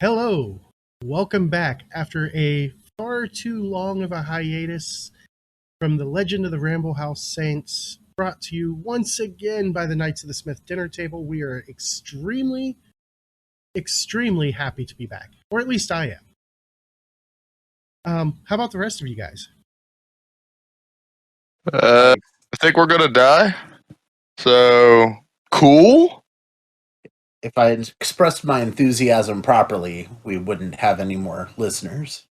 Hello, welcome back after a far too long of a hiatus from the Legend of the Ramble House Saints, brought to you once again by the Knights of the Smith Dinner Table. We are extremely happy to be back, or at least I am. How about the rest of you guys? I think we're gonna die. So cool. If I had expressed my enthusiasm properly, we wouldn't have any more listeners.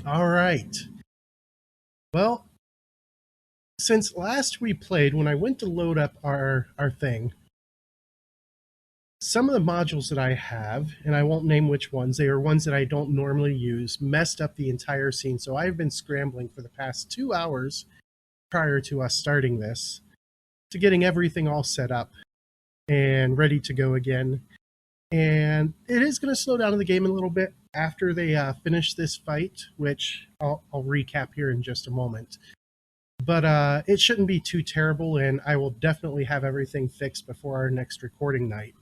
All right. Well, since last we played, when I went to load up our thing, some of the modules that I have, and I won't name which ones, they are ones that I don't normally use, messed up the entire scene. So I've been scrambling for the past 2 hours prior to us starting this to getting everything all set up and ready to go again. And it is going to slow down the game a little bit after they finish this fight, which I'll recap here in just a moment. But it shouldn't be too terrible, and I will definitely have everything fixed before our next recording night.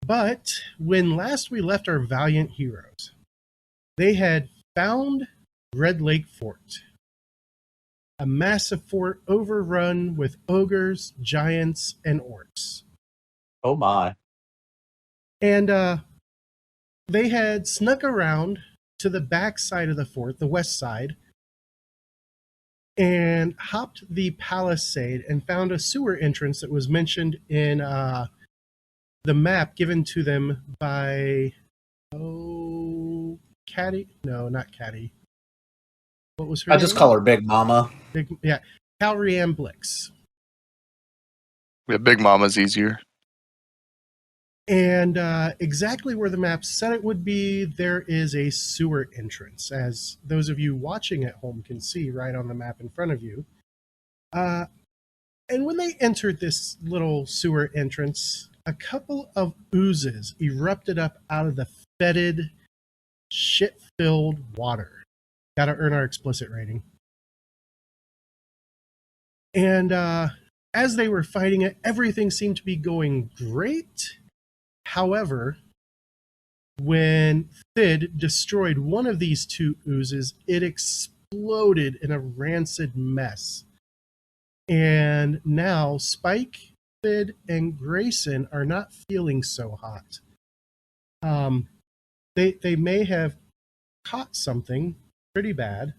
But when last we left our valiant heroes, they had found Red Lake Fort, a massive fort overrun with ogres, giants, and orcs. Oh my. And they had snuck around to the back side of the fort, the west side, and hopped the palisade and found a sewer entrance that was mentioned in the map given to them by Caddy? No, not Caddy. What was her name? I just call her Big Mama. Calrianne Blix. Yeah, Big Mama's easier. And exactly where the map said it would be, there is a sewer entrance, as those of you watching at home can see right on the map in front of you. And when they entered this little sewer entrance, a couple of oozes erupted up out of the fetid, shit-filled water. Gotta earn our explicit rating. And as they were fighting it, everything seemed to be going great. However, when Thid destroyed one of these two oozes, it exploded in a rancid mess. And now Spike, Thid, and Grayson are not feeling so hot. They may have caught something pretty bad.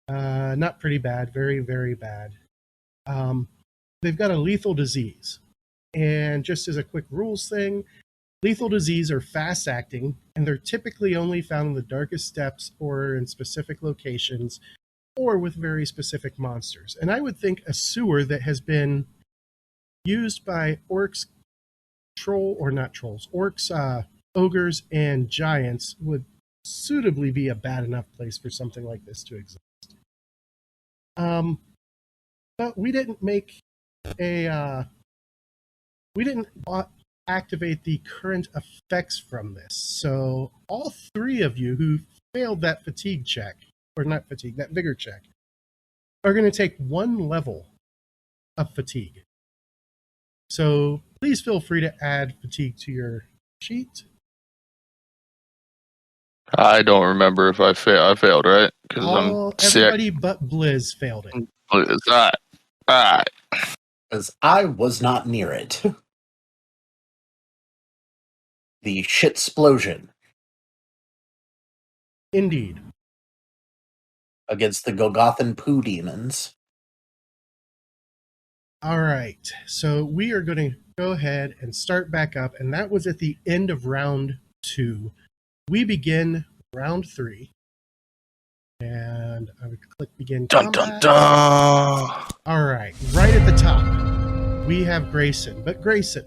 Not pretty bad, very, very bad. They've got a lethal disease. And just as a quick rules thing, lethal disease are fast acting, and they're typically only found in the darkest depths or in specific locations or with very specific monsters. And I would think a sewer that has been used by orcs, orcs, ogres, and giants would suitably be a bad enough place for something like this to exist. But we didn't make we didn't activate the current effects from this. So all three of you who failed that fatigue check, or not fatigue, that vigor check, are going to take 1 level of fatigue. So please feel free to add fatigue to your sheet. I don't remember if I failed. I failed, right? Because I'm sick. Everybody but Blizz failed it. All right. Because I was not near it. The shit-splosion. Indeed. Against the Golgothan poo demons. All right, so we are going to go ahead and start back up, and that was at the end of round 2. We begin round 3, and I would click begin Dun combat. dun dun. All right, right at the top, we have Grayson. But Grayson,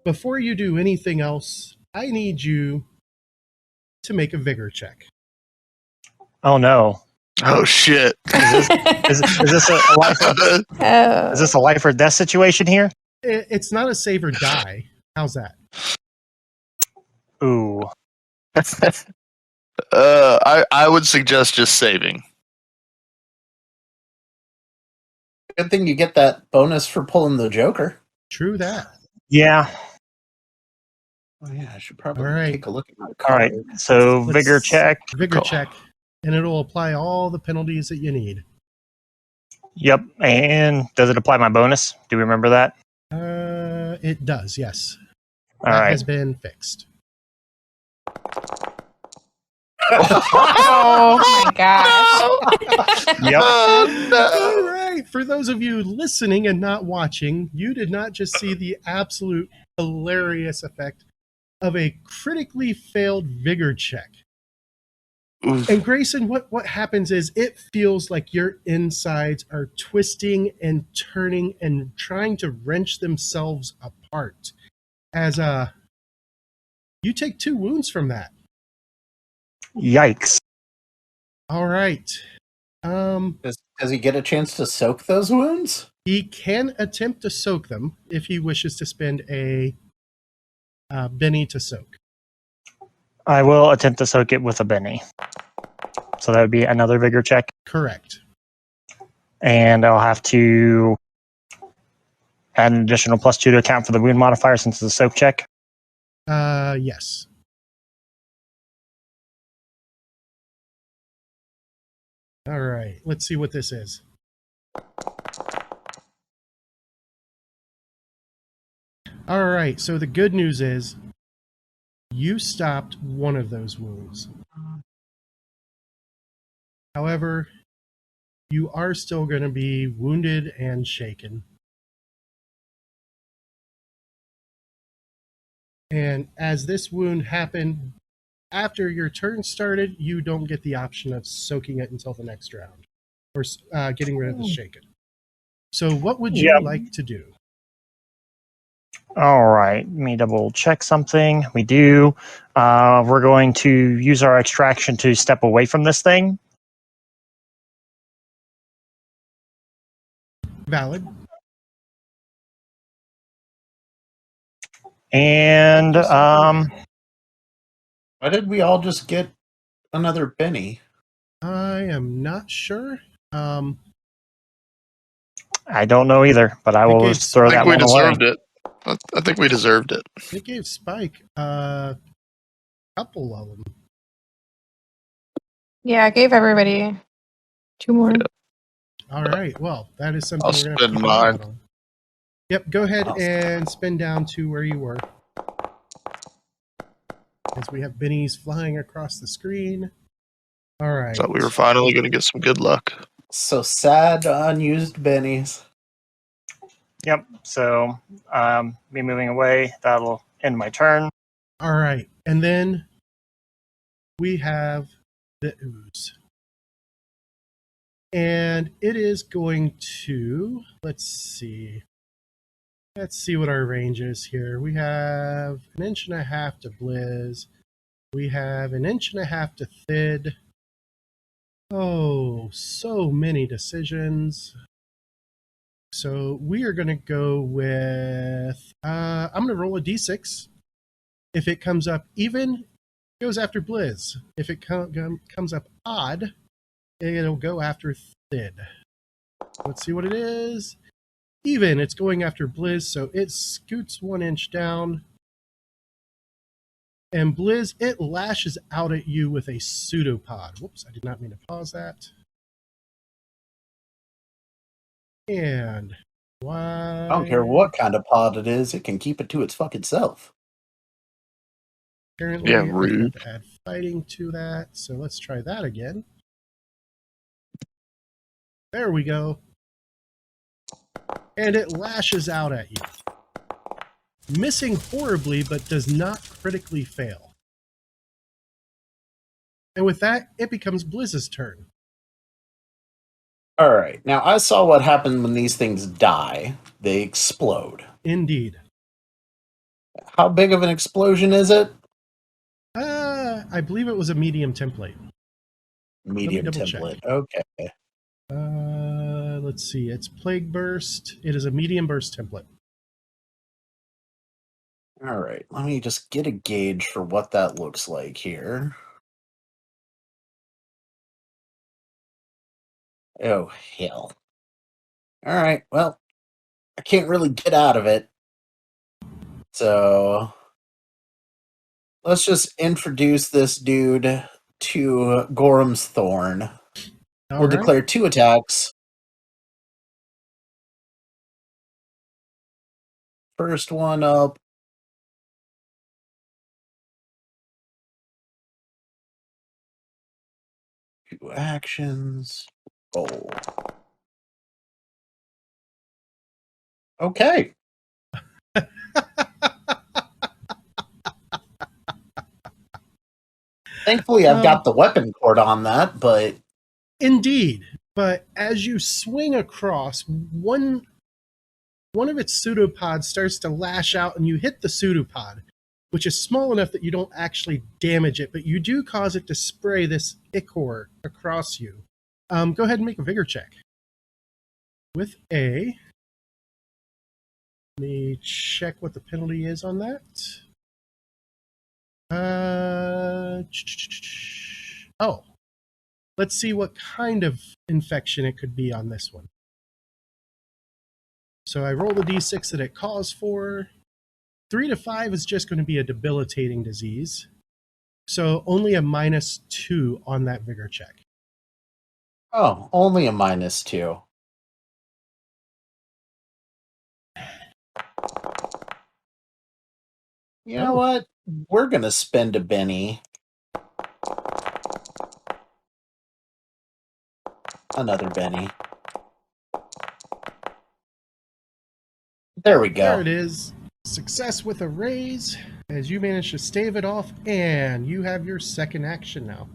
before you do anything else, I need you to make a vigor check. Oh no! Oh shit! Is this a life? Is this a life or death situation here? It's not a save or die. How's that? Ooh. I would suggest just saving. Good thing you get that bonus for pulling the Joker. True that. Yeah. Oh yeah, I should probably All right. take a look at my All card. right. So Let's- vigor check. Vigor Cool. check. And it'll apply all the penalties that you need. Yep. And does it apply my bonus? Do we remember that? It does, yes. All That right. has been fixed. Oh my gosh. Yep. Oh, All no. right. For those of you listening and not watching, you did not just see the absolute hilarious effect of a critically failed vigor check. Oof. And Grayson, what happens is it feels like your insides are twisting and turning and trying to wrench themselves apart. As you take 2 wounds from that. Yikes. All right. Does he get a chance to soak those wounds? He can attempt to soak them if he wishes to spend a Benny to soak. I will attempt to soak it with a Benny. So that would be another vigor check. Correct. And I'll have to add an additional +2 to account for the wound modifier since it's a soak check. Yes. All right. Let's see what this is. All right. So the good news is you stopped one of those wounds. However, you are still going to be wounded and shaken. And as this wound happened, after your turn started, you don't get the option of soaking it until the next round or getting rid of the shaken. So what would you Yep. like to do? All right. Let me double check something. We do. We're going to use our extraction to step away from this thing. Valid. And Why did we all just get another Benny? I am not sure. I don't know either, but I will gave just throw I that think we one away. deserved it. I think we deserved it. It gave Spike a couple of them. Yeah, I gave everybody 2 more. All right. Well, that is something I'll we're going to spend keep an eye mine. out on. Yep. Go ahead and spin down to where you were. As we have Bennies flying across the screen. All right. Thought we were finally going to get some good luck. So sad unused Bennies. Yep. So me moving away, that'll end my turn. All right. And then we have the ooze. And it is going to, let's see what our range is here. We have 1.5 inches to Blizz. We have 1.5 inches to Thid. Oh, so many decisions. So we are going to go with, I'm going to roll a d6. If it comes up even, it goes after Blizz. If it comes up odd, it'll go after Thid. Let's see what it is. Even, it's going after Blizz, so it scoots 1 inch down. And Blizz, it lashes out at you with a pseudopod. Whoops, I did not mean to pause that. And why? I don't care what kind of pod it is, it can keep it to its fucking self. Apparently, Yeah, I rude. have to add fighting to that, so let's try that again. There we go. And it lashes out at you. Missing horribly, but does not critically fail. And with that, it becomes Blizz's turn. Alright, now I saw what happened when these things die. They explode. Indeed. How big of an explosion is it? I believe it was a medium template. Medium double template. check. Okay. Let's see. It's Plague Burst. It is a medium burst template. Alright, let me just get a gauge for what that looks like here. Oh, hell. All right. Well, I can't really get out of it. So let's just introduce this dude to Gorham's Thorn. All We'll right. declare 2 attacks. First one up. Two actions. Roll. Okay. Thankfully, I've got the weapon cord on that, but Indeed, but as you swing across, one of its pseudopods starts to lash out, and you hit the pseudopod, which is small enough that you don't actually damage it, but you do cause it to spray this ichor across you. Go ahead and make a vigor check. With a... Let me check what the penalty is on that. Oh. Let's see what kind of infection it could be on this one. So I roll the d6 that it calls for. 3 to 5 is just going to be a debilitating disease. So only a -2 on that vigor check. oh, only a -2. You know what? We're going to spend a Benny. Another Benny. There we go. There it is. Success with a raise as you manage to stave it off, and you have your second action now.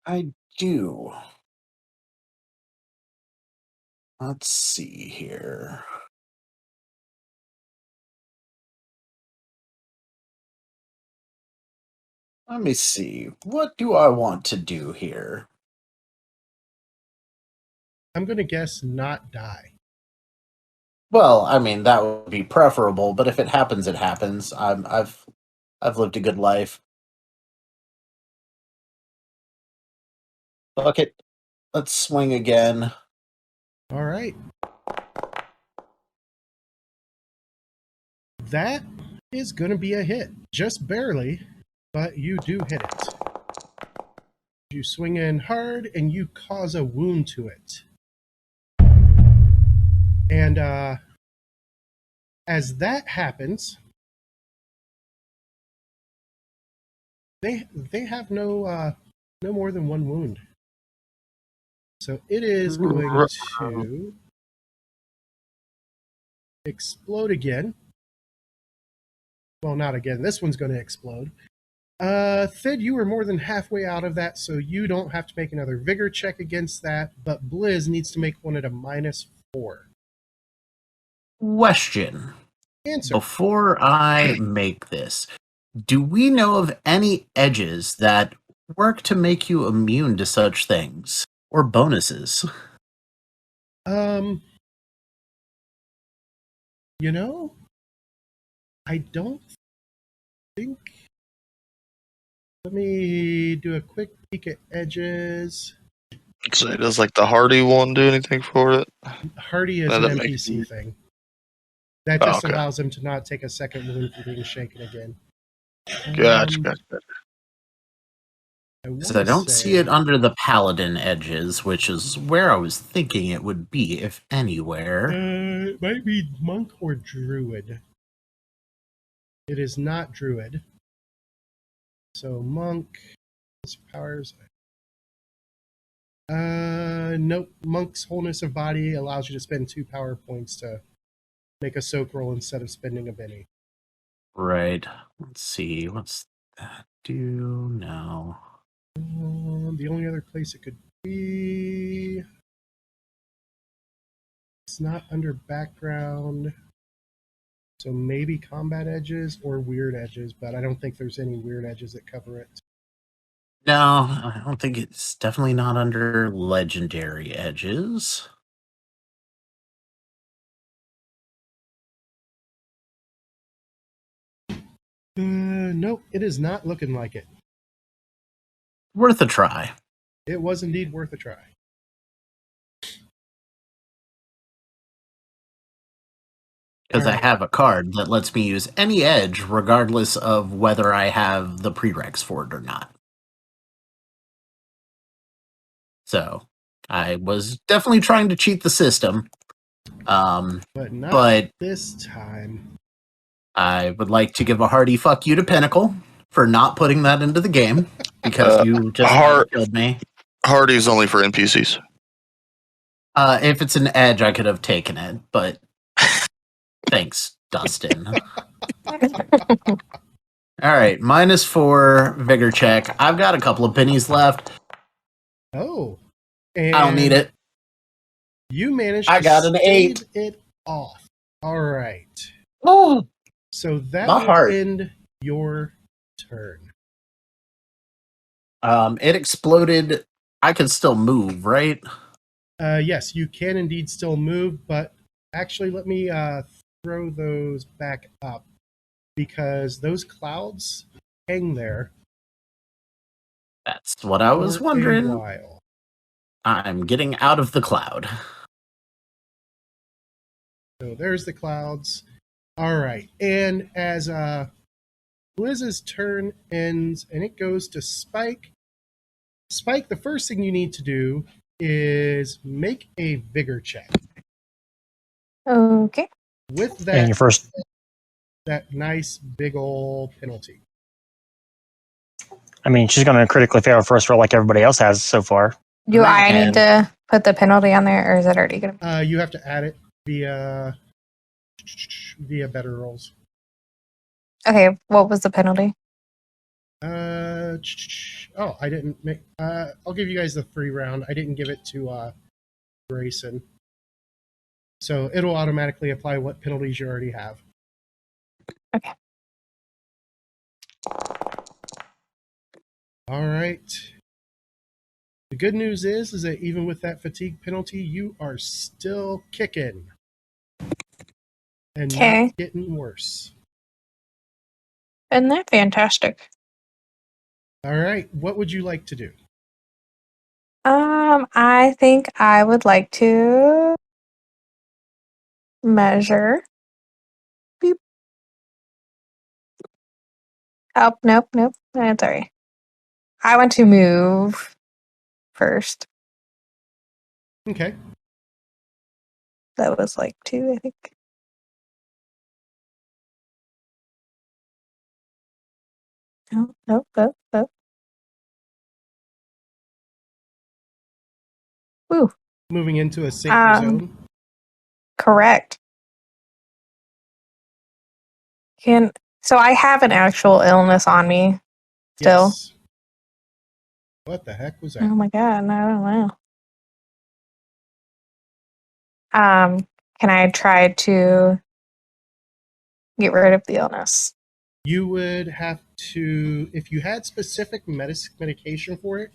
I do. Let's see here. Let me see. What do I want to do here? I'm going to guess not die. Well, I mean that would be preferable, but if it happens, it happens. I've lived a good life. Fuck it. Let's swing again. All right. That is going to be a hit. Just barely, but you do hit it. You swing in hard, and you cause a wound to it. And as that happens, they have no more than one wound. So it is going to explode again. Well, not again. This one's going to explode. Thid, you were more than halfway out of that, so you don't have to make another vigor check against that, but Blizz needs to make one at a -4. Question. Answer. Before I make this, do we know of any edges that work to make you immune to such things? Or bonuses? You know, I don't think... Let me do a quick peek at edges. So does like the Hardy one do anything for it? Hardy is That an makes NPC sense. thing. That Oh, just okay. allows him to not take a second wound from being shaken again. Gotcha. Because I don't see it under the paladin edges, which is where I was thinking it would be, if anywhere. It might be monk or druid. It is not druid. So monk, his powers. Nope. Monk's wholeness of body allows you to spend 2 power points to make a soak roll instead of spending a Benny. Right. Let's see. What's that do now? The only other place it could be... It's not under background. So maybe combat edges or weird edges, but I don't think there's any weird edges that cover it. No, I don't think it's definitely not under legendary edges. Nope, it is not looking like it. Worth a try. It was indeed worth a try. because I Alright. have a card that lets me use any edge regardless of whether I have the prereqs for it or not. So I was definitely trying to cheat the system. But not But this time. I would like to give a hearty fuck you to Pinnacle for not putting that into the game because you just killed me. Hardy's only for NPCs. If it's an edge, I could have taken it, but thanks, Dustin. All right, -4 vigor check. I've got a couple of pennies left. Oh. And I don't need it. You managed I to got an 8. stave it off. Alright. Oh, So that my will heart. end your turn. It exploded. I can still move, right? Yes, you can indeed still move, but actually let me throw those back up because those clouds hang there That's what I was for a wondering. while. I'm getting out of the cloud. So there's the clouds. All right, and as Bliz's turn ends and it goes to Spike. Spike, the first thing you need to do is make a vigor check. Okay. With And that, your first, that nice big old penalty. I mean, she's going to critically fail her first roll like everybody else has so far. Do I Man. need to put the penalty on there, or is it already going to? You have to add it via better rolls. Okay. What was the penalty? Oh, I didn't make. I'll give you guys the free round. I didn't give it to Grayson, so it'll automatically apply what penalties you already have. Okay. All right. The good news is that even with that fatigue penalty, you are still kicking and Okay. not getting worse. Isn't that fantastic? All right. What would you like to do? I think I would like to measure. Beep. Oh, nope. Sorry. I want to move first. Okay. That was like 2, I think. Nope. Woo. Moving into a safer zone. Correct. So I have an actual illness on me still. Yes. What the heck was that? Oh my god, I don't know. Can I try to get rid of the illness? You would have to, if you had specific medication for it,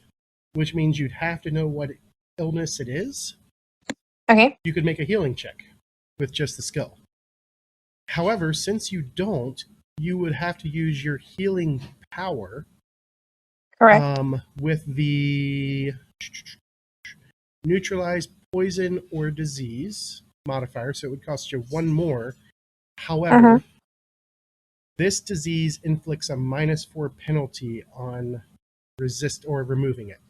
which means you'd have to know what illness it is, Okay. you could make a healing check with just the skill. However, since you don't, you would have to use your healing power. Correct. With the neutralize poison or disease modifier, so it would cost you 1 more. However, this disease inflicts a -4 penalty on resist or removing it.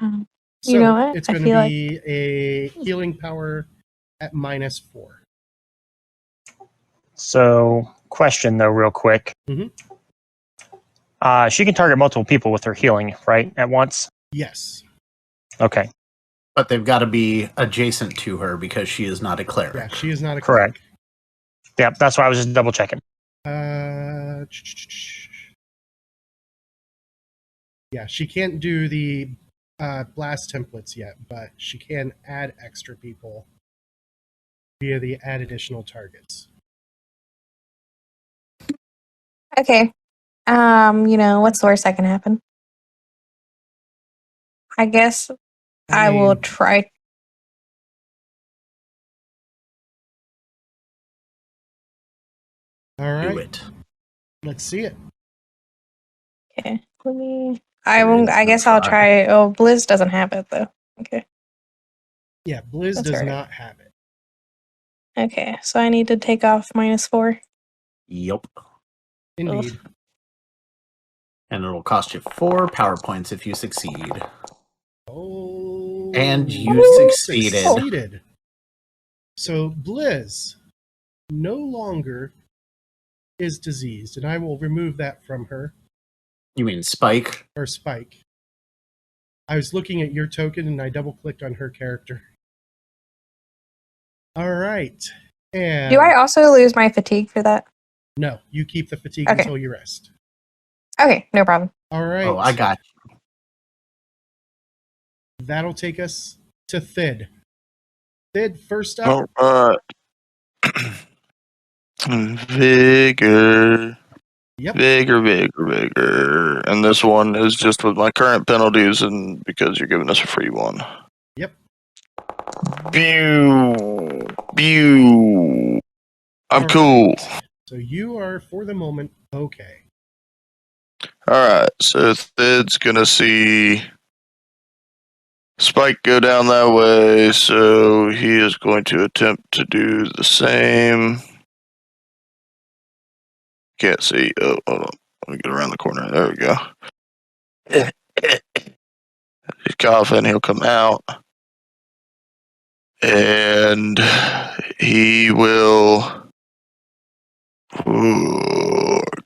So you know what? it's I going to feel be a healing power at -4. So, question though, real quick. Mhm. She can target multiple people with her healing, right? At once? Yes. Okay, But they've got to be adjacent to her because she is not a cleric. Yeah, she is not a correct. cleric. Yeah, that's why I was just double checking. Yeah, she can't do the blast templates yet, but she can add extra people via the add additional targets. Okay. What's the worst that can happen? I guess I will try. All right. Do it. Let's see it. Okay. I guess I'll try. Oh, Blizz doesn't have it though. Okay. Yeah, Blizz That's does right. not have it. Okay, so I need to take off -4. Yup. Indeed. And it'll cost you 4 power points if you succeed. Oh. And you succeeded. Succeeded. So Blizz no longer is diseased, and I will remove that from her, You mean Spike? or Spike. I was looking at your token and I double clicked on her character. All right. And Do I also lose my fatigue for that? no, you keep the fatigue Okay. until you rest. Okay, no problem. All right. Oh, I got you. That'll take us to Thid. Thid, first up. All right. Vigor. Yep. Vigor. And this one is just with my current penalties and because you're giving us a free one. Yep. Pew. I'm All cool. right. So you are, for the moment, okay. Alright, so Thid's gonna see Spike go down that way, so he is going to attempt to do the same. Can't see. Oh, hold on. Let me get around the corner. There we go. He's coughing, he'll come out. And he will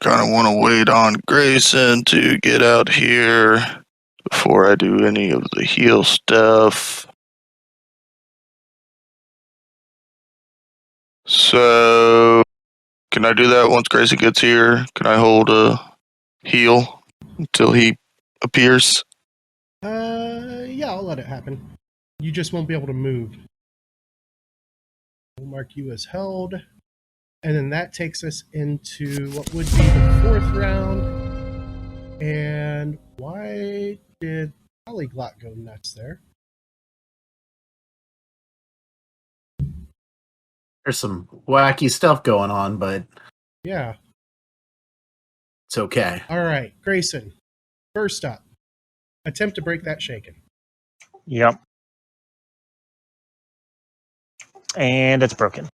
kind of want to wait on Grayson to get out here before I do any of the heal stuff. So, can I do that once Grayson gets here? Can I hold a heal until he appears? Yeah, I'll let it happen. You just won't be able to move. We'll mark you as held. And then that takes us into what would be the 4th round. And why did Polyglot go nuts there? There's some wacky stuff going on, but Yeah. it's okay. All right, Grayson. First up, attempt to break that shaken. Yep. And it's broken.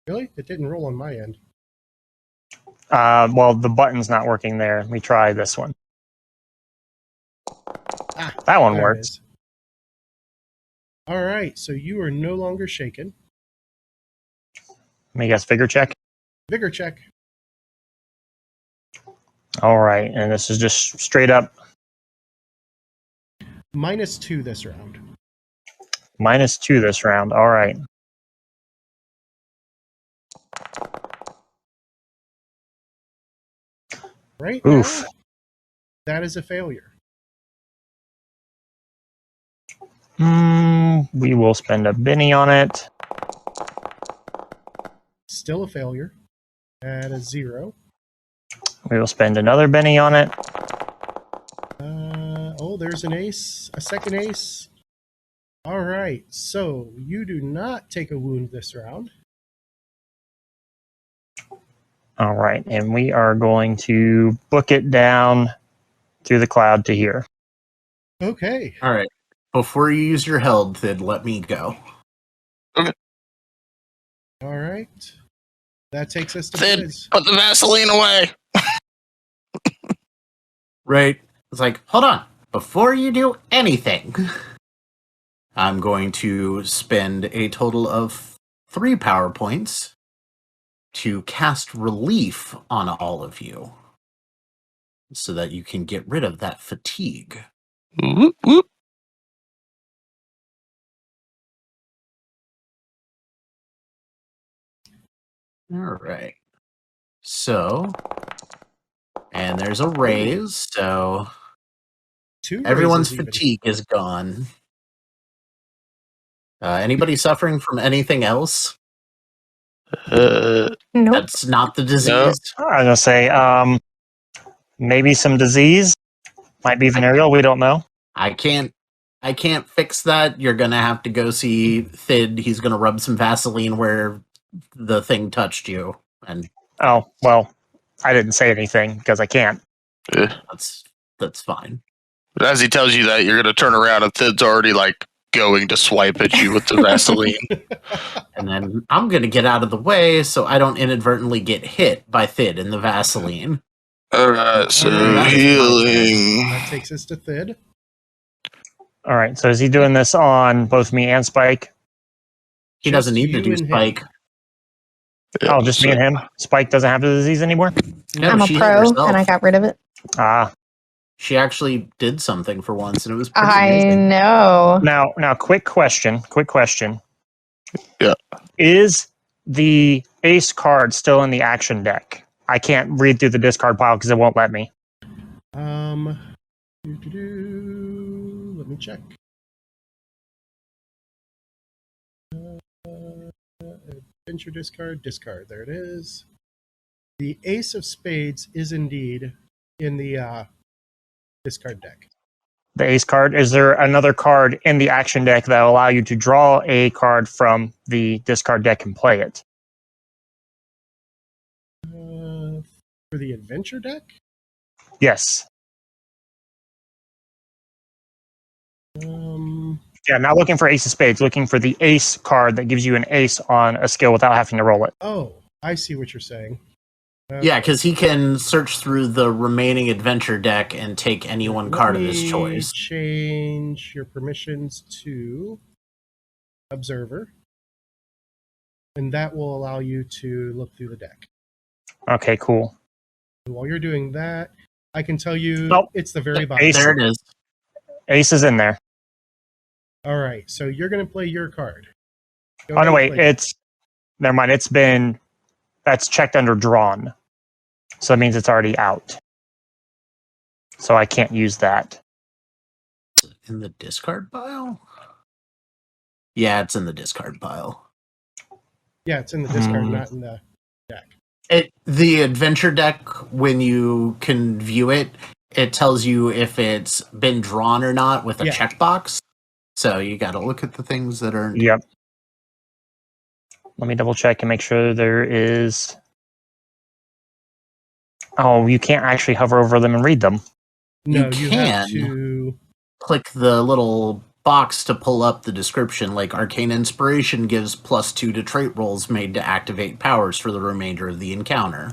Really? It didn't roll on my end. Well, the button's not working there. Let me try this one. Ah, That one there it works. is. All right, so you are no longer shaken. Let me guess, figure check. Vigor check. All right, and this is just straight up -2 this round. -2 this round. All right. Right Oof. now, that is a failure. We will spend a Benny on it. Still a failure at a 0. We will spend another Benny on it. Oh, there's an ace, a second ace. All right, so you do not take a wound this round. All right, and we are going to book it down through the cloud to here. Okay. All right. Before you use your held, Thid, let me go. All right. That takes us to Thid, Blizz. put the Vaseline away. Right. It's like, hold on. Before you do anything, I'm going to spend a total of 3 power points to cast relief on all of you so that you can get rid of that fatigue. Whoop, whoop. All right. So, and there's a raise, so 2 everyone's raises even. fatigue is gone. Anybody suffering from anything else? Nope. That's not the disease. I was gonna say, maybe some disease. Might be venereal. We don't know. I can't fix that. You're gonna have to go see Thid. He's gonna rub some Vaseline where the thing touched you, and Oh well, I didn't say anything because I can't. Yeah. that's fine. But as he tells you that, you're gonna turn around and Thid's already like going to swipe at you with the Vaseline. And then I'm going to get out of the way so I don't inadvertently get hit by Thid in the Vaseline. Alright, so Alright. healing. That takes us to Thid. All right. So is he doing this on both me and Spike? He doesn't Just need to you do and him. Spike. Oh, just me and him. Spike doesn't have the disease anymore. No, I'm a she hit pro, herself. and I got rid of it. Ah. She actually did something for once, and it was pretty I amazing. know. Now, quick question. Yeah. Is the ace card still in the action deck? I can't read through the discard pile because it won't let me. Let me check. Adventure discard. There it is. The Ace of Spades is indeed in the discard deck. The ace card. Is there another card in the action deck that will allow you to draw a card from the discard deck and play it? For the adventure deck? Yes. Um, Yeah, not looking for ace of spades, looking for the ace card that gives you an ace on a skill without having to roll it. oh, I see what you're saying. Yeah, because he can search through the remaining adventure deck and take any one card of his choice. Change your permissions to observer, and that will allow you to look through the deck. Okay, cool. And while you're doing that, I can tell you Nope. it's the very bottom. Ace. There it is. Ace is in there. All right, so you're going to play your card. Go Oh, no, ahead wait. and play. Never mind. That's checked under drawn. So that means it's already out. So I can't use that. In the discard pile? Yeah, it's in the discard pile. Yeah, it's in the discard, not in the deck. The adventure deck, when you can view it, it tells you if it's been drawn or not with a Yeah. checkbox. So you got to look at the things that are. Yep. Let me double check and make sure there is. Oh, you can't actually hover over them and read them. No, You you have can. to. Click the little box to pull up the description, like Arcane Inspiration gives +2 to trait rolls made to activate powers for the remainder of the encounter.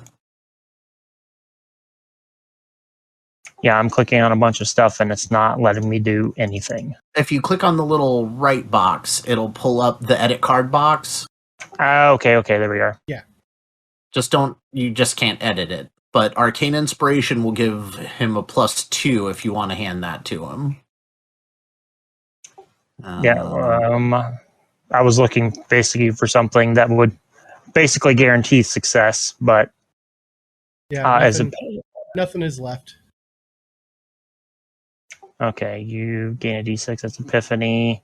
Yeah, I'm clicking on a bunch of stuff and it's not letting me do anything. If you click on the little right box, it'll pull up the edit card box. Okay, there we are. You just can't edit it. But Arcane Inspiration will give him a +2 if you want to hand that to him. I was looking basically for something that would basically guarantee success, but Yeah, nothing is left. Okay, you gain a d6. That's Epiphany.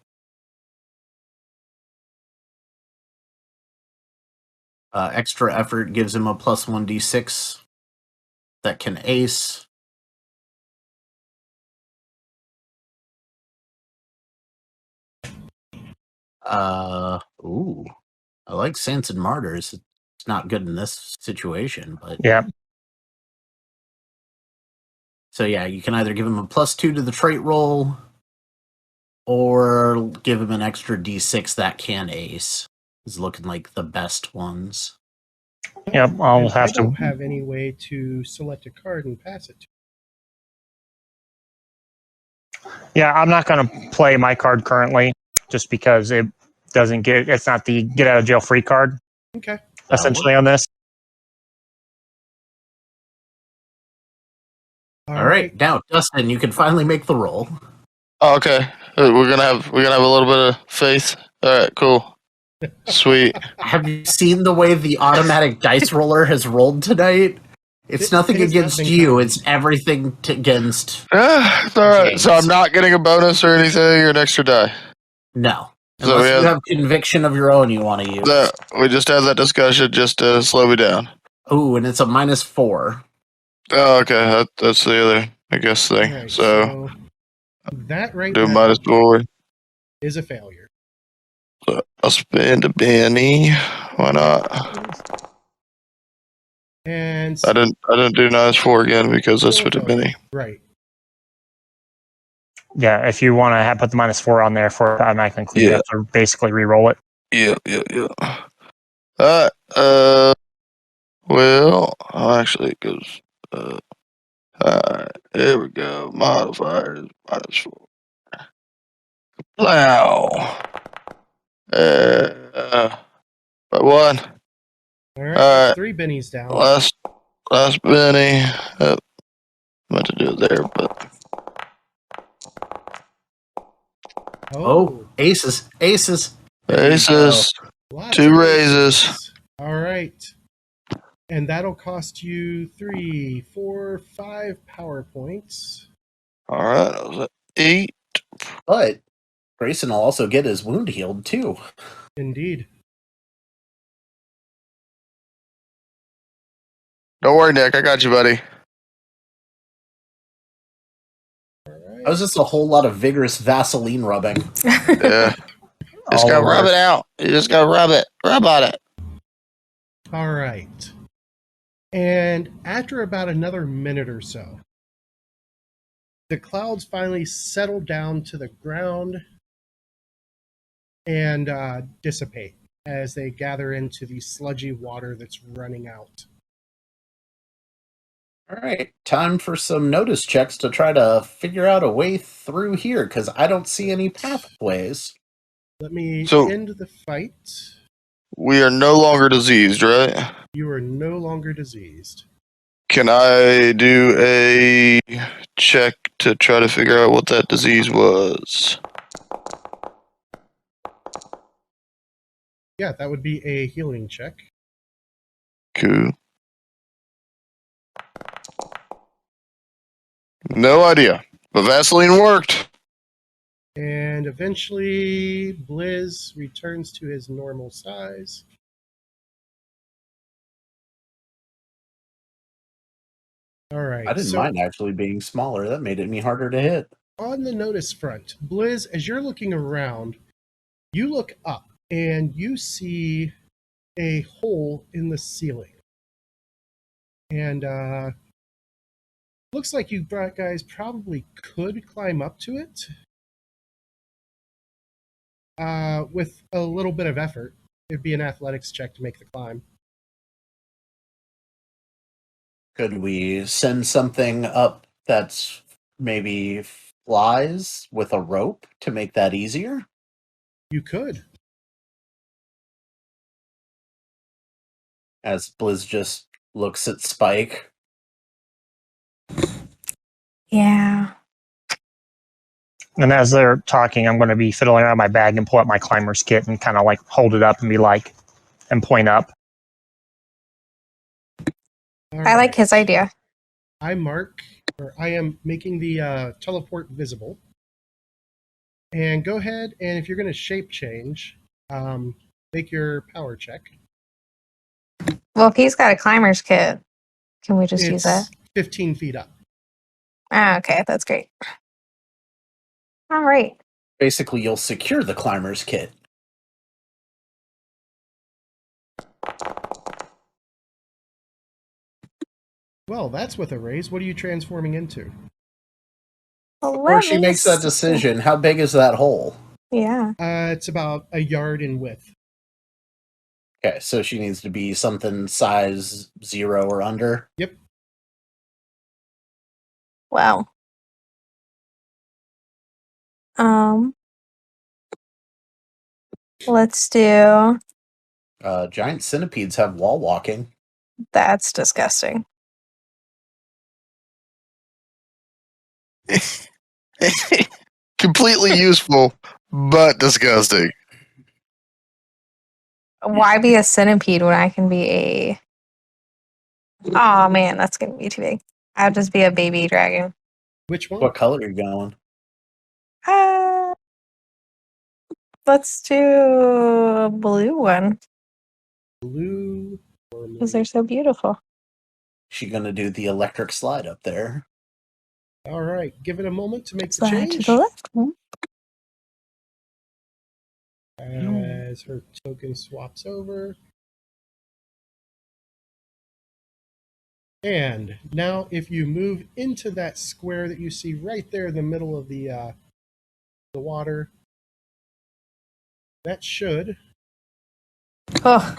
Extra effort gives him a +1 d6 that can ace. I like Saints and Martyrs. It's not good in this situation, but Yeah. So yeah, you can either give him a +2 to the trait roll, or give him an extra d6 that can ace. It's looking like the best ones. Yep, I'll have I don't to. have any way to select a card and pass it to. Yeah, I'm not going to play my card currently, just because it doesn't get. It's not the get out of jail free card. Okay. Essentially on this. All right, now Dustin, you can finally make the roll. Oh, okay. We're gonna have a little bit of faith. All right, cool, sweet. Have you seen the way the automatic dice roller has rolled tonight? It's nothing against you. It's everything against. It's all right. James. So I'm not getting a bonus or anything or an extra die. No, So unless you have conviction of your own you want to use. We just had that discussion just to slow me down. Ooh, and it's a -4. Oh, okay. That's the other, I guess, thing. Right, so that right do now -4. is a failure. So I'll spend a penny. Why not? And I didn't do -4 again because I spent a penny. right. Yeah, if you want to put the -4 on there for automatically include, you Yeah. have to basically re-roll it. Yeah. Alright, well, actually, it goes, alright, there we go. Modifiers, -4. Plow. By one. All right, All that's right. 3 bennies down. Last Benny. Meant to do it there, but Oh, aces. There you go. aces, Lots 2 of raises. aces. All right. And that'll cost you 3, 4, 5 power points. All right, that was at 8. But Grayson will also get his wound healed too. Indeed. Don't worry, Nick. I got you, buddy. All right. That was just a whole lot of vigorous Vaseline rubbing. Yeah. Just All gotta over. rub it out. You just gotta rub it. Rub on it. All right. And after about another minute or so, the clouds finally settle down to the ground and dissipate as they gather into the sludgy water that's running out. All right, time for some notice checks to try to figure out a way through here because I don't see any pathways. Let me So- end the fight. We are no longer diseased, right? You are no longer diseased. Can I do a check to try to figure out what that disease was? Yeah, that would be a healing check. Cool. No idea. But Vaseline worked. And eventually, Blizz returns to his normal size. All right. I didn't mind actually being smaller. That made it me harder to hit. On the notice front, Blizz, as you're looking around, you look up and you see a hole in the ceiling. And looks like you guys probably could climb up to it with a little bit of effort. It'd be an athletics check to make the climb. Could we send something up that's maybe flies with a rope to make that easier? You could. As Blizz just looks at Spike. Yeah. And as they're talking, I'm going to be fiddling around my bag and pull out my climber's kit and kind of like hold it up and be like, and point up. All I like right. his idea. I am making the teleport visible. And go ahead, and if you're going to shape change, make your power check. Well, if he's got a climber's kit, can we just use that? It's 15 feet up. Ah, okay, that's great. All right. Basically, you'll secure the climber's kit. Well, that's with a raise. What are you transforming into? Before she makes that decision, how big is that hole? Yeah. It's about a yard in width. Okay, so she needs to be something size 0 or under. Yep. Wow. Let's do. Giant centipedes have wall walking. That's disgusting. Completely useful, but disgusting. Why be a centipede when I can be a? Oh man, that's gonna be too big. I'll just be a baby dragon. Which one? What color are you going? Uh, let's do a blue one Blue or because they're so beautiful. She gonna do the electric slide up there. All right. Give it a moment to make the Slide change. to the left. As her token swaps over. And now if you move into that square that you see right there in the middle of the water, that should Oh,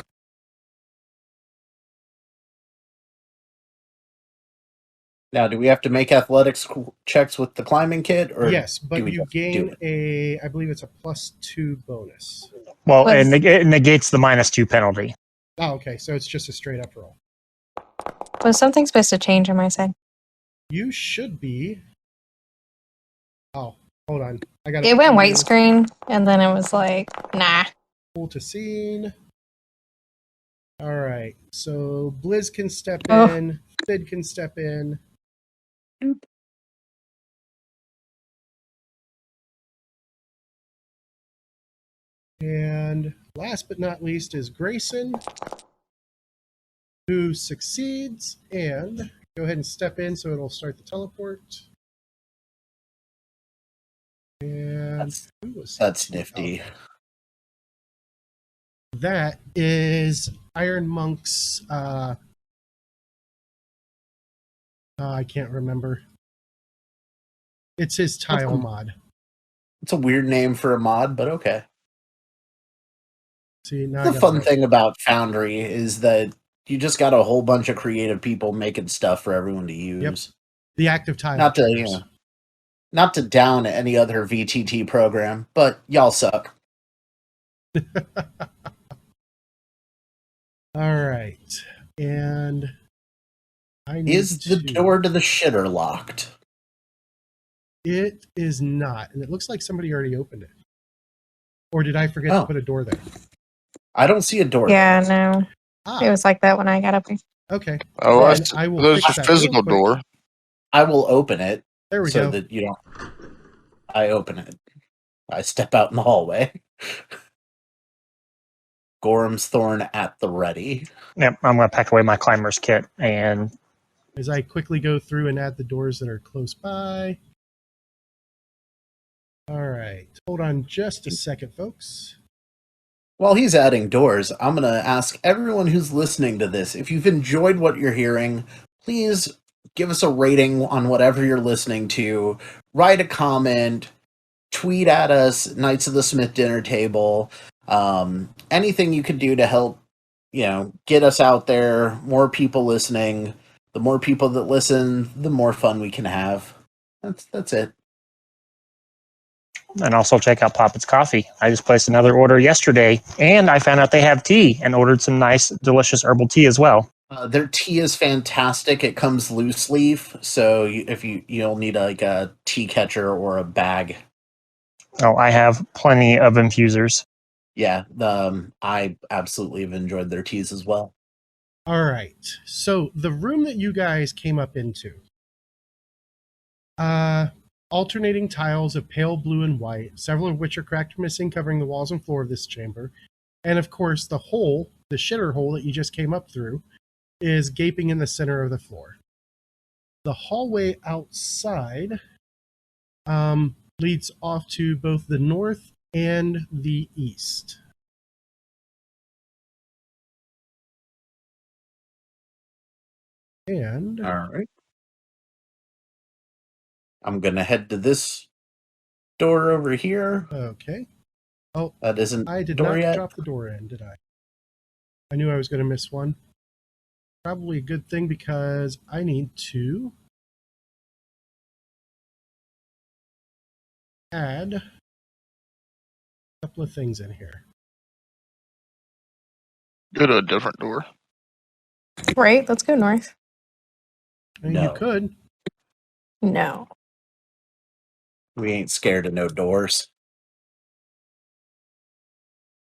Now, do we have to make athletics checks with the climbing kit, or yes, do but we you just do gain it? I believe it's a +2 bonus. Well, Was- it negates the -2 penalty. Oh, okay, so it's just a straight up roll. was something supposed to change on my side? You should be. Oh, hold on. I got It went white screen, and then it was like, nah. Pull to scene. All right, so Blizz can step Oh. in. Fid can step in. And last but not least is Grayson, who succeeds. And go ahead and step in so it'll start the teleport. And who was That's nifty. okay. That is Iron Monk's. I can't remember. It's his tile mod. It's a weird name for a mod, but okay. See, now The fun thing about Foundry is that you just got a whole bunch of creative people making stuff for everyone to use. Yep. The active tile. Not to not to down any other VTT program, but y'all suck. All right, and I need Is the door to the shitter locked? It is not, and it looks like somebody already opened it. Or did I forget to put a door there? I don't see a door. Yeah, no. Ah, It was like that when I got up here. okay. Oh, Then I will there's fix a that real physical quick. door. I will open it. There we so go. that you don't. I open it. I step out in the hallway. Gorham's Thorn at the ready. Yep, I'm going to pack away my climber's kit and As I quickly go through and add the doors that are close by. All right. Hold on just a second, folks. While he's adding doors, I'm going to ask everyone who's listening to this, if you've enjoyed what you're hearing, please give us a rating on whatever you're listening to. Write a comment. Tweet at us, Knights of the Smith Dinner Table. Anything you could do to help, get us out there, more people listening. The more people that listen, the more fun we can have. That's it. and also check out Poppet's Coffee. I just placed another order yesterday, and I found out they have tea and ordered some nice, delicious herbal tea as well. Their tea is fantastic. It comes loose leaf, so if you'll need a tea catcher or a bag. Oh, I have plenty of infusers. Yeah, I absolutely have enjoyed their teas as well. All right. So the room that you guys came up into, alternating tiles of pale blue and white, several of which are cracked or missing, covering the walls and floor of this chamber. And of course, the hole, the shitter hole that you just came up through, is gaping in the center of the floor. The hallway outside leads off to both the north and the east. And all right, I'm gonna head to this door over here. okay. Oh, that isn't. I did door not yet. drop the door in, did I? I knew I was going to miss one. Probably a good thing because I need to add a couple of things in here. Go to a different door. Right, let's go north. And No. you could. No. We ain't scared of no doors.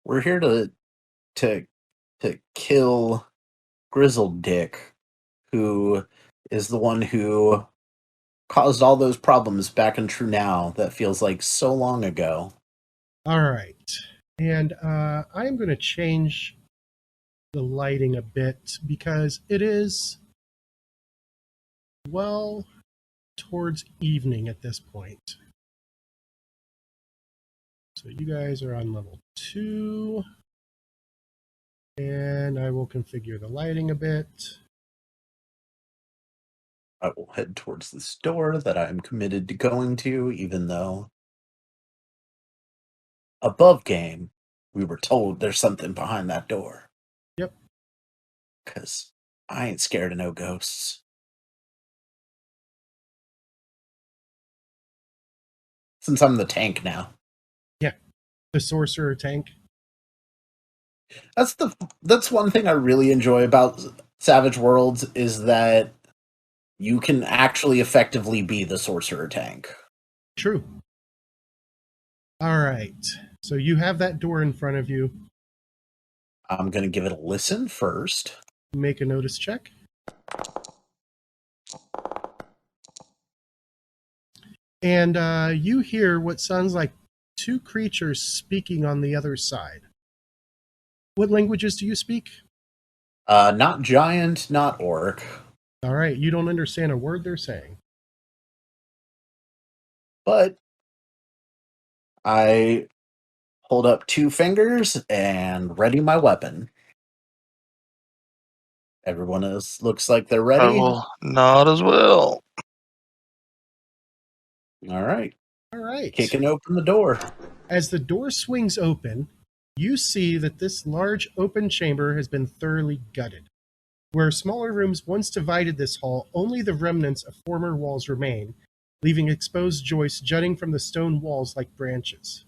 We're here to kill Grizzled Dick, who is the one who caused all those problems back in True Now that feels like so long ago. All right. And I'm going to change the lighting a bit because it is well towards evening at this point. So you guys are on level 2. And I will configure the lighting a bit. I will head towards this door that I'm committed to going to, even though above game, we were told there's something behind that door. Yep. Because I ain't scared of no ghosts. Since I'm the tank now. The sorcerer tank. That's one thing I really enjoy about Savage Worlds is that you can actually effectively be the sorcerer tank. True. All right. So you have that door in front of you. I'm going to give it a listen first. Make a notice check. And you hear what sounds like two creatures speaking on the other side. What languages do you speak? Not giant, not orc. All right. You don't understand a word they're saying. But I hold up 2 fingers and ready my weapon. Everyone else looks like they're I ready. will nod as well. All right. All right. Kicking open the door. As the door swings open, you see that this large open chamber has been thoroughly gutted. Where smaller rooms once divided this hall, only the remnants of former walls remain, leaving exposed joists jutting from the stone walls like branches.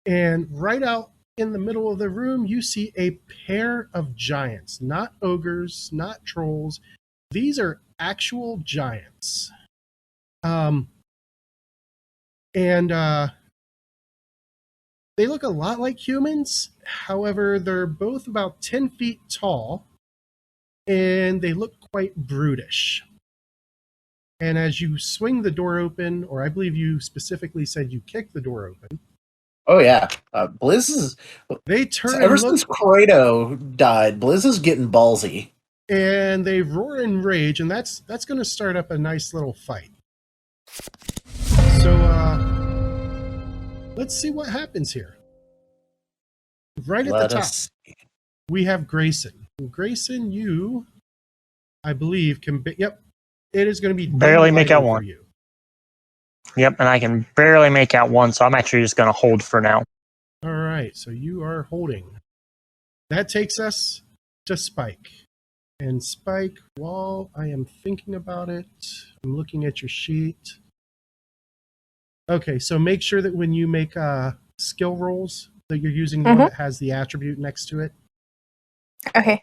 And right out in the middle of the room, you see a pair of giants, not ogres, not trolls. These are actual giants. And they look a lot like humans. However, they're both about 10 feet tall, and they look quite brutish. And as you swing the door open, or I believe you specifically said you kick the door open, Oh yeah, Blizz is. they turn Ever and look, since Kratos died, Blizz is getting ballsy. and they roar in rage, and that's going to start up a nice little fight. So let's see what happens here. Right at Let the top, us. we have Grayson. And Grayson, you, I believe, can. Yep, it is going to be Barely make out for one. you. Yep, and I can barely make out one, so I'm actually just going to hold for now. All right, so you are holding. That takes us to Spike. And Spike, while I am thinking about it, I'm looking at your sheet. Okay, so make sure that when you make skill rolls, that you're using the one that has the attribute next to it. Okay.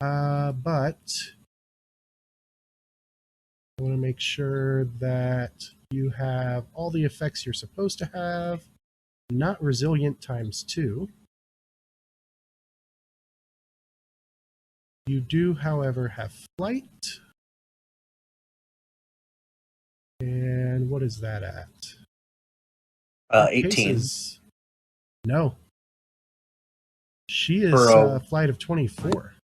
But I want to make sure that you have all the effects you're supposed to have, not resilient ×2. You do, however, have flight. And what is that at? 18. Cases, no. She is For a- flight of 24.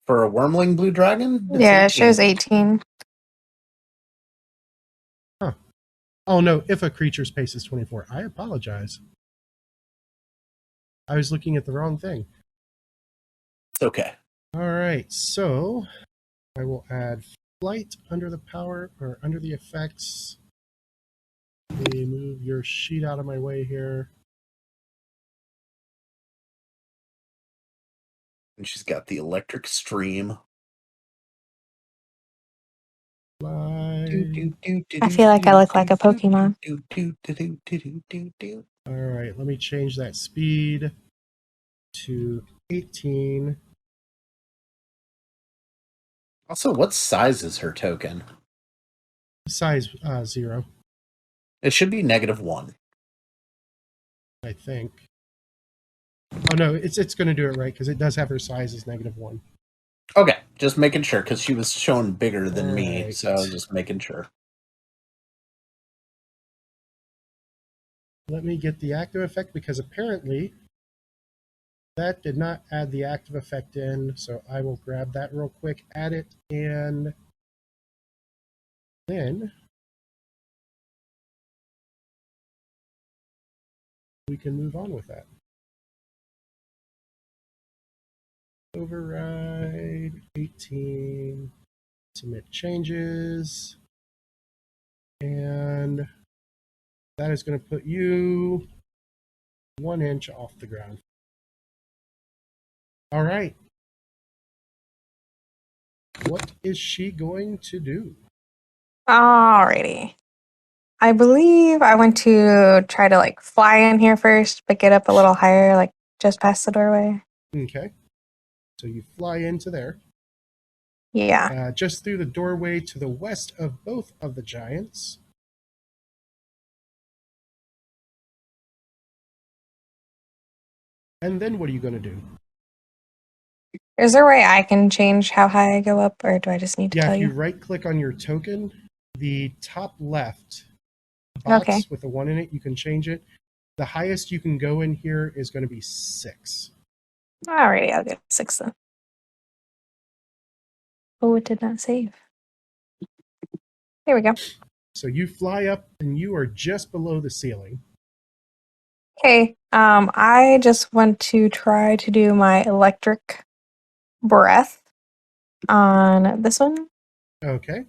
For a wormling blue dragon? It's Yeah, 18. it shows 18. Huh. Oh, no. If a creature's pace is 24. I apologize. I was looking at the wrong thing. It's okay. All right. So I will add flight under the power or under the effects. Let me move your sheet out of my way here. And she's got the electric stream. Fly. I feel like I look like a Pokemon. All right. Let me change that speed to 18. Also, what size is her token? Size 0, It should be -1. I think. Oh no, it's going to do it right because it does have her size as -1. Okay, just making sure because she was shown bigger than me, Alright. so I was just making sure. Let me get the active effect because apparently that did not add the active effect in. So I will grab that real quick, add it, and then we can move on with that. Override 18. Submit changes. And that is going to put you 1 inch off the ground. All right. What is she going to do? Alrighty. I believe I want to try to like fly in here first, but get up a little higher, like just past the doorway. Okay. So you fly into there. Yeah. Just through the doorway to the west of both of the giants. And then what are you going to do? Is there a way I can change how high I go up, or do I just need to Yeah, tell if you you? right click on your token, the top left box Okay. with the 1 in it, you can change it. The highest you can go in here is going to be 6. Alrighty, I'll get 6 then. Oh, it did not save. Here we go. So you fly up and you are just below the ceiling. Okay. I just want to try to do my electric breath on this one. Okay.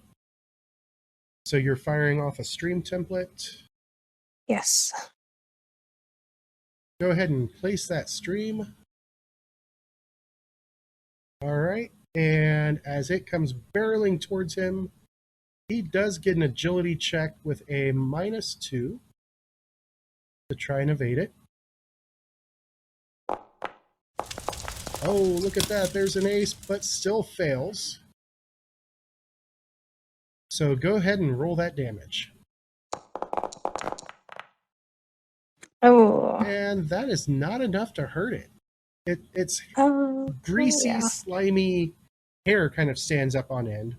So you're firing off a stream template. Yes. Go ahead and place that stream. All right. And as it comes barreling towards him, he does get an agility check with a -2 to try and evade it. Oh, look at that. There's an ace, but still fails. So go ahead and roll that damage. Oh. And that is not enough to hurt it. It's Oh. greasy, Yeah. slimy hair kind of stands up on end.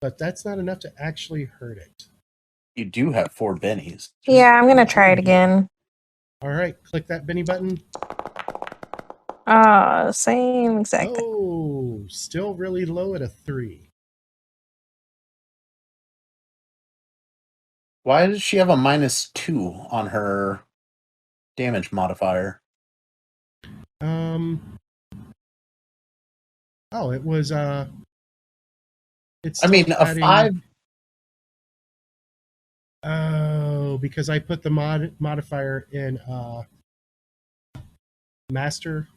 But that's not enough to actually hurt it. You do have 4 bennies. Yeah, I'm gonna try it again. All right, click that Benny button. Oh, same exact thing. Oh, still really low at a 3. Why does she have a -2 on her damage modifier? Oh, it was it's I still mean, a adding, 5. Oh, because I put the modifier in master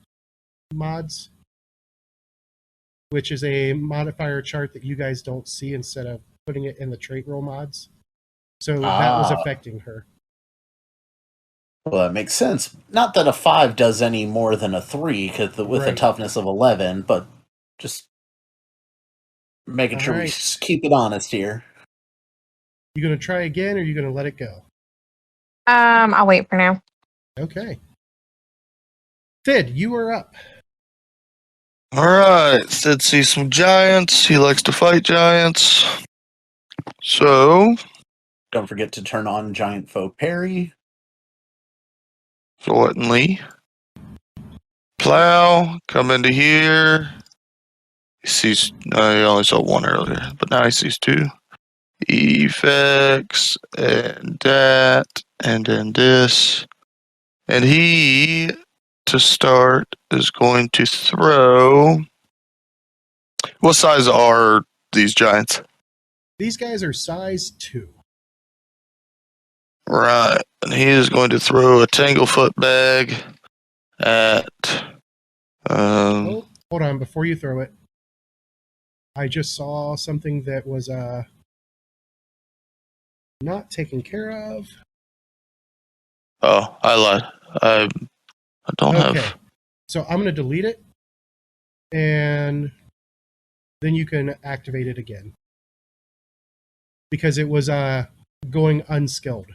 mods, which is a modifier chart that you guys don't see instead of putting it in the trait roll mods. So that was affecting her. Well, that makes sense. Not that a 5 does any more than a 3, because with a Right. toughness of 11, but just making All sure we right. just keep it honest here. You gonna try again, or you gonna let it go? I'll wait for now. Okay. Fid, you are up. All right, Sid sees some giants. He likes to fight giants. So, Don't forget to turn on Giant Foe Parry. Thornton Plow, come into here. He sees, he only saw 1 earlier, but now he sees 2. Effects, and that, and then this. And he, to start, is going to throw. What size are these giants? These guys are size 2. Right. And he is going to throw a Tanglefoot bag at. Oh, hold on, before you throw it. I just saw something that was not taken care of. Oh, I lied. I don't have. So I'm going to delete it, and then you can activate it again. Because it was going unskilled.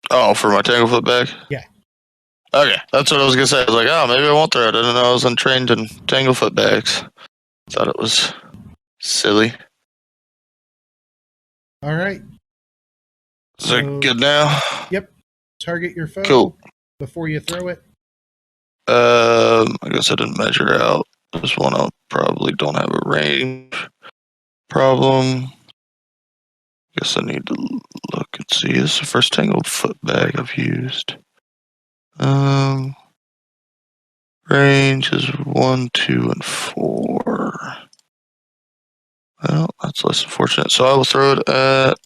Oh, for my Tanglefoot bag? Yeah. Okay, that's what I was going to say. I was like, oh, maybe I won't throw it. I didn't know I was untrained in Tanglefoot bags. Thought it was silly. All right. Is it good now? Yep. Target your foe Cool. before you throw it. I guess I didn't measure out. This one I probably don't have a range problem. Guess I need to look and see. This is the first Tanglefoot bag I've used. Range is 1, 2, and 4. Well, that's less unfortunate. So I will throw it at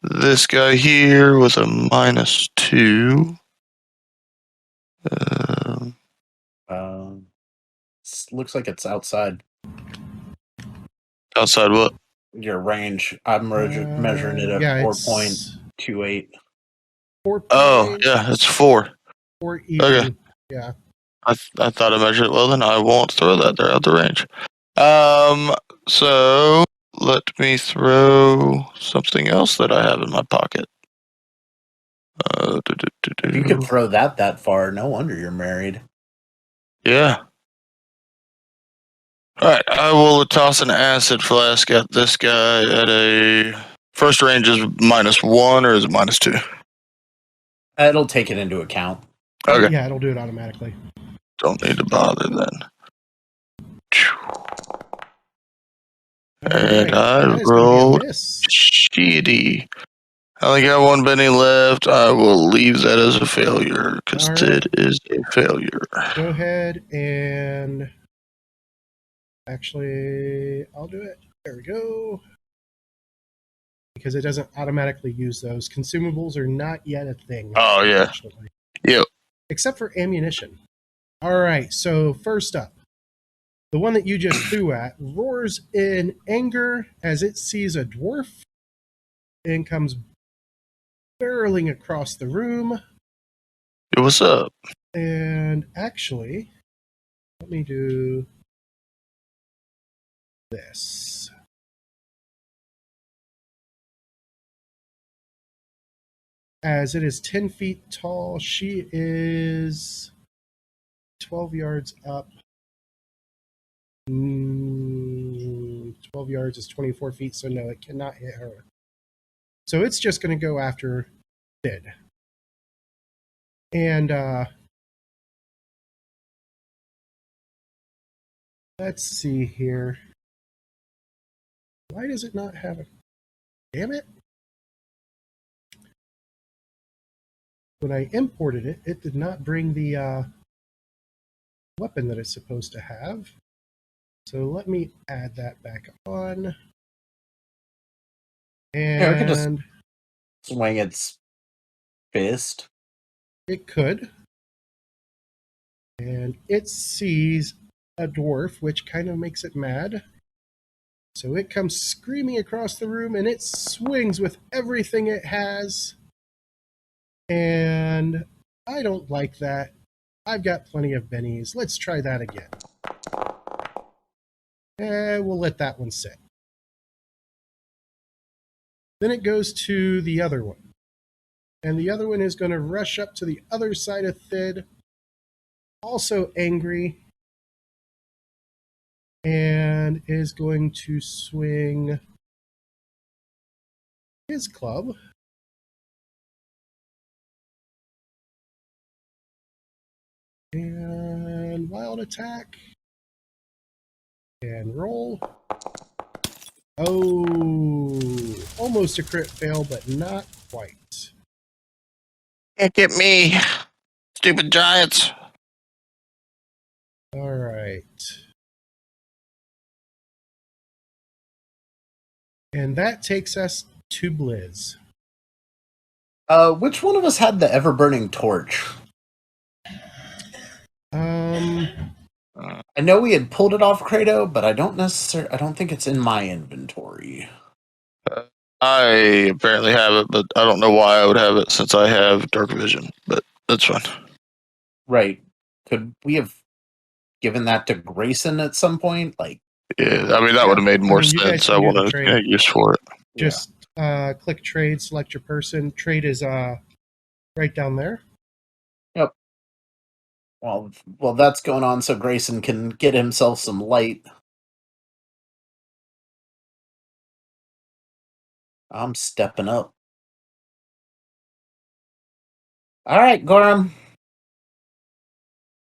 this guy here with a -2. Looks like it's outside Outside what? your range. I'm measuring it at Yeah, 4.28. 4 Oh, yeah, it's 4. 4 even. Okay. Yeah. I thought I measured it well. Then I won't throw that. They're out the range. So let me throw something else that I have in my pocket. If you could throw that far, no wonder you're married. Yeah. All right. I will toss an acid flask at this guy at a first range is -1 or is it -2? It'll take it into account. Okay. Yeah, it'll do it automatically. Don't need to bother then. And Alright, I that is gonna rolled be a miss. shitty. I only got 1 penny left. I will leave that as a failure because All it is a failure. Go ahead and actually, I'll do it. There we go. Because it doesn't automatically use those. Consumables are not yet a thing. Oh, yeah. Unfortunately. Yep. Except for ammunition. All right, so first up, the one that you just threw at roars in anger as it sees a dwarf and comes barreling across the room. Hey, what's up? And actually, let me do this. As it is 10 feet tall, she is 12 yards up. 12 yards is 24 feet, so no, it cannot hit her. So it's just going to go after Sid. And let's see here. Why does it not have a... Damn it. When I imported it, it did not bring the weapon that it's supposed to have. So let me add that back on. Yeah, we could just And swing its fist. it could. And it sees a dwarf, which kind of makes it mad. So it comes screaming across the room and it swings with everything it has. And I don't like that. I've got plenty of bennies. Let's try that again. And we'll let that one sit. Then it goes to the other one. And the other one is going to rush up to the other side of Thid, also angry, and is going to swing his club. And wild attack. And roll. Oh, almost a crit fail, but not quite. Can't get me, stupid giants. All right. And that takes us to Blizz. Which one of us had the ever-burning torch? I know we had pulled it off Credo, but I don't think it's in my inventory. I apparently have it, but I don't know why I would have it since I have dark vision. But that's fine. Right. Could we have given that to Grayson at some point? Like, Yeah, I mean that would have made more you guys sense. can I do the wanted to trade. get use for it. Just click trade, select your person. Trade is right down there. Yep. Well, that's going on so Grayson can get himself some light. I'm stepping up. All right, Gorham.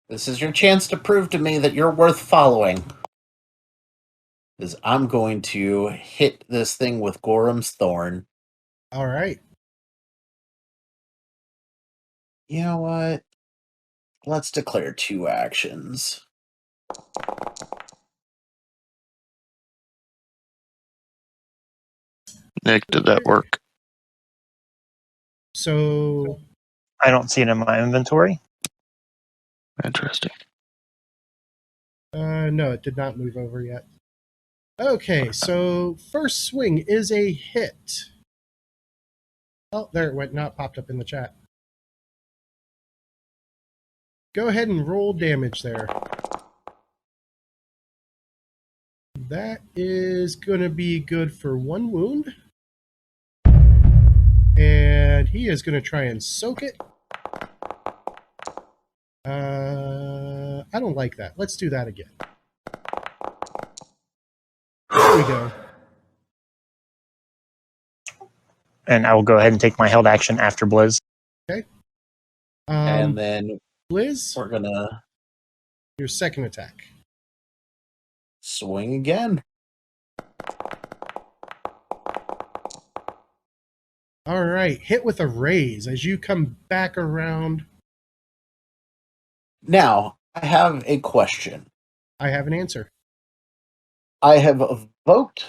This is your chance to prove to me that you're worth following. Because I'm going to hit this thing with Gorham's Thorn. All right. You know what? let's declare 2 actions. Nick, did that work? So I don't see it in my inventory. Interesting. no, it did not move over yet. Okay, so first swing is a hit. Oh, there it went. Not popped up in the chat. Go ahead and roll damage there. That is going to be good for 1 wound. And he is going to try and soak it. I don't like that. Let's do that again. There we go. And I will go ahead and take my held action after Blizz. And then Blizz, we're gonna your second attack. swing again. All right, hit with a raise as you come back around. Now, I have a question. I have an answer. I have evoked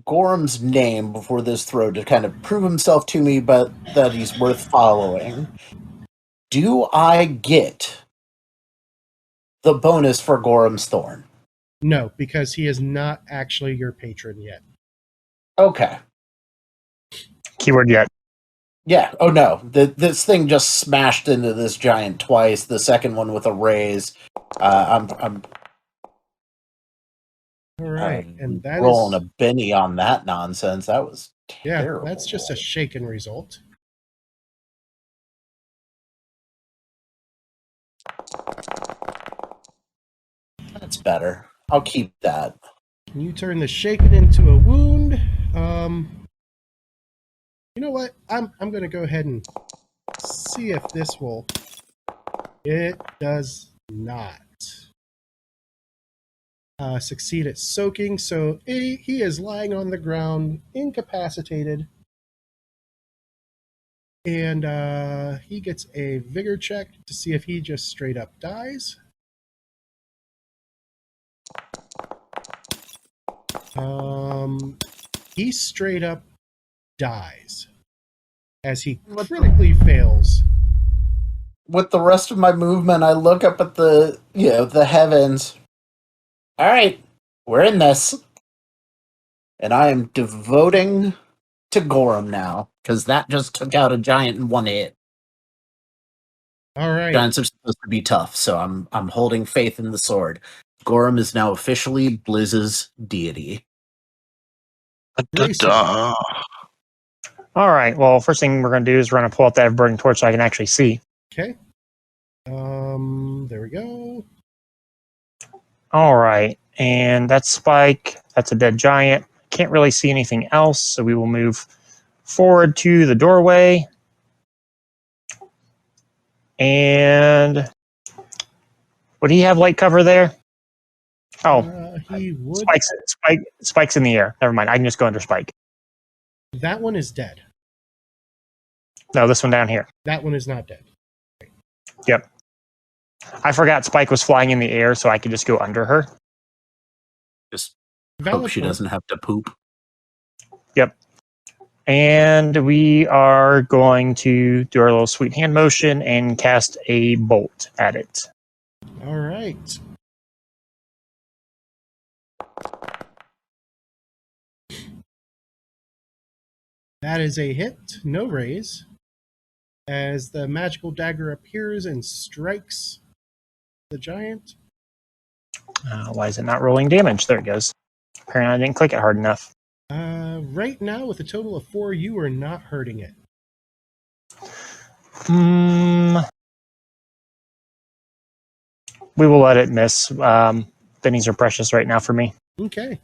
Gorham's name before this throw to kind of prove himself to me, but that he's worth following. Do I get the bonus for Gorham's Thorn? No, because he is not actually your patron yet. Okay. Keyword yet. Yeah. Oh no. This thing just smashed into this giant twice. The second one with a raise. I'm All right, and that rolling is a Benny on that nonsense. That was terrible. that's just a shaken result. That's better. I'll keep that. You turn the shaken into a wound. You know what? I'm going to go ahead and see if this will. It does not succeed at soaking, so he is lying on the ground, incapacitated, and he gets a vigor check to see if he just straight up dies. He straight up dies as he critically fails. With the rest of my movement, I look up at the heavens. All right, we're in this, and I am devoting to Gorham now because that just took out a giant in 1 hit. All right. Giants are supposed to be tough, so I'm holding faith in the sword. Gorham is now officially Blizz's deity. Grayson. Da-da. All right. Well, first thing we're going to do is we're going to pull out that burning torch so I can actually see. Okay. There we go. All right. And that's Spike. That's a dead giant. Can't really see anything else, so we will move forward to the doorway. And would he have light cover there? Oh, He would. Spike's in the air. Never mind. I can just go under Spike. That one is dead. No, this one down here. That one is not dead. Yep. I forgot Spike was flying in the air, so I could just go under her. Just Valid hope she point. doesn't have to poop. Yep. And we are going to do our little sweet hand motion and cast a bolt at it. All right. That is a hit, no raise, as the magical dagger appears and strikes the giant. Why is it not rolling damage? There it goes. Apparently I didn't click it hard enough. Right now, with a total of 4, you are not hurting it. We will let it miss. Bennies are precious right now for me. Okay.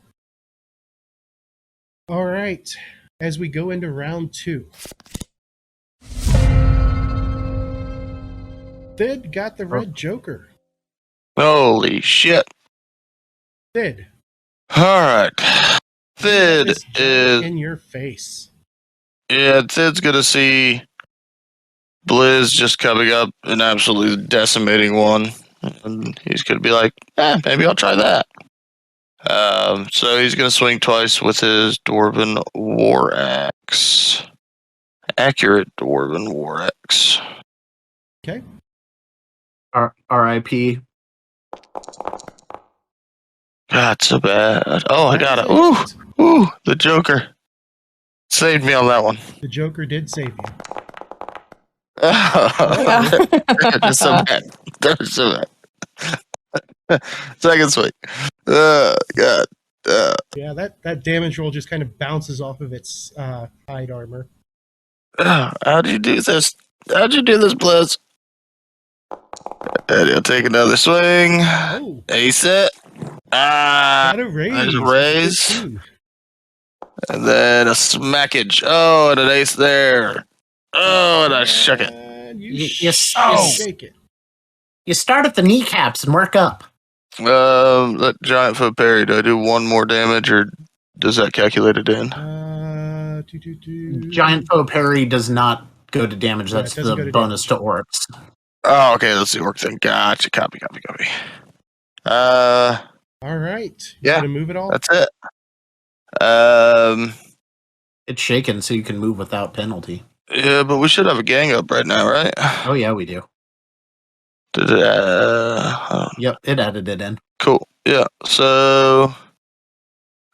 All right. As we go into round 2. Thid got the red joker. Holy shit. Thid. All right. Thid This giant is. in your face. Yeah, Thid's going to see Blizz just coming up and absolutely decimating one. And he's going to be like, maybe I'll try that. So he's going to swing twice with his Dwarven War Axe. Accurate Dwarven War Axe. Okay. R.I.P. God, so bad. Oh, I got it. Congratulations. Ooh, the Joker saved me on that one. The Joker did save you. Yeah. Just so bad. They're so bad. Second swing. God. Yeah, that damage roll just kind of bounces off of its hide armor. How'd you do this? How'd you do this, Blizz? And he'll take another swing. Oh, Ace it. got a raise. There's a raise. 15. And then a smackage. Oh, and an ace there. Oh, and I shook it. And shake it. You start at the kneecaps and work up. That giant foot parry. Do I do one more damage, or does that calculate it in? Giant foe parry does not go to damage. Yeah, That's it doesn't go the to bonus to orcs. Oh, okay. Let's see. Work thing. Gotcha. Copy. All right. You Yeah, gonna move it all? that's it. It's shaken so you can move without penalty. Yeah, but we should have a gang up right now, right? Oh yeah, we do. Yep. It added it in. Cool. Yeah. So,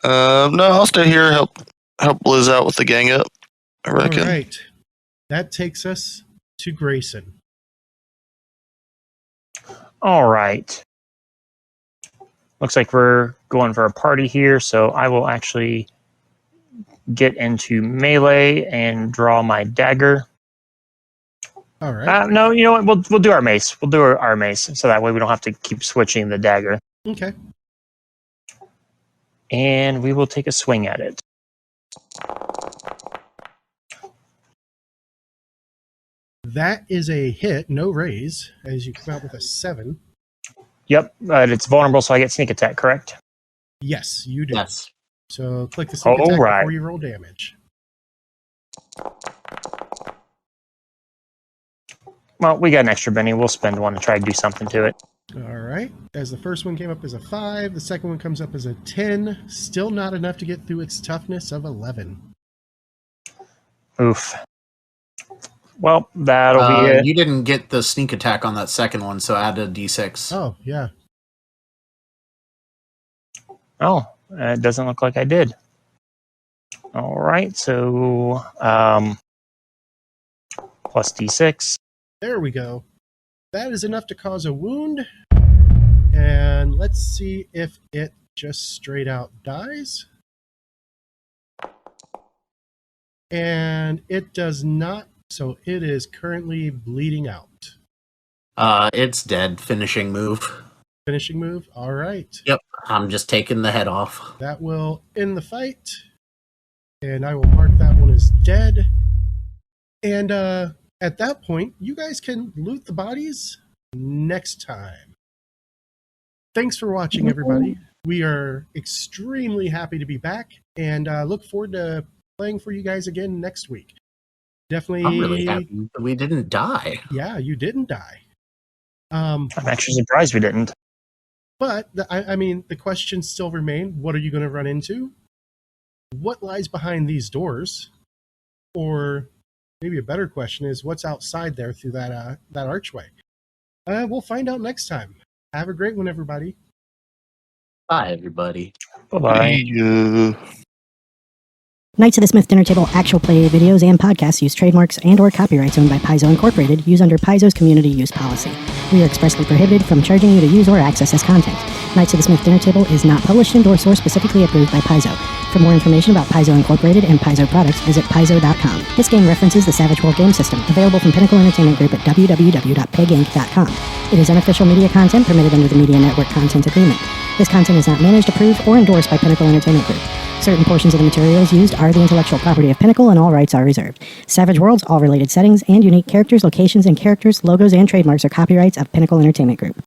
no, I'll stay here. Help Blizz out with the gang up. I reckon. All right. That takes us to Grayson. All right. Looks like we're going for a party here, so I will actually get into melee and draw my dagger. All right. No, you know what? We'll do our mace. We'll do our mace, so that way we don't have to keep switching the dagger. Okay. And we will take a swing at it. That is a hit, no raise, as you come out with a 7. Yep, but it's vulnerable, so I get sneak attack, correct? Yes, you do. Yes. So click the sneak All attack right. before you roll damage. Well, we got an extra Benny. We'll spend one to try to do something to it. All right. As the first one came up as a 5, the second one comes up as a 10. Still not enough to get through its toughness of 11. Oof. Well, that'll be it. You didn't get the sneak attack on that second one, so add a d6. Oh, yeah. Oh, it doesn't look like I did. All right, so plus d6. There we go. That is enough to cause a wound. And let's see if it just straight out dies. And it does not. So it is currently bleeding out. It's dead. Finishing move. Finishing move. All right. Yep. I'm just taking the head off. That will end the fight. And I will mark that one as dead. And at that point, you guys can loot the bodies next time. Thanks for watching, everybody. We are extremely happy to be back and look forward to playing for you guys again next week. Definitely. I'm really happy that we didn't die. Yeah, you didn't die. I'm actually surprised we didn't. But, I mean, the questions still remain. What are you going to run into? What lies behind these doors? Or maybe a better question is, what's outside there through that archway? We'll find out next time. Have a great one, everybody. Bye, everybody. Bye-bye. Knights of the Smith Dinner Table actual play videos and podcasts use trademarks and or copyrights owned by Paizo Incorporated use under Paizo's community use policy. We are expressly prohibited from charging you to use or access this content. Knights of the Smith Dinner Table is not published, endorsed, or specifically approved by Paizo. For more information about Paizo Incorporated and Paizo products, visit paizo.com. This game references the Savage World game system, available from Pinnacle Entertainment Group at www.peginc.com. It is unofficial media content permitted under the Media Network Content Agreement. This content is not managed, approved, or endorsed by Pinnacle Entertainment Group. Certain portions of the materials used are the intellectual property of Pinnacle and all rights are reserved. Savage Worlds, all related settings, and unique characters, locations, and characters, logos, and trademarks are copyrights of Pinnacle Entertainment Group.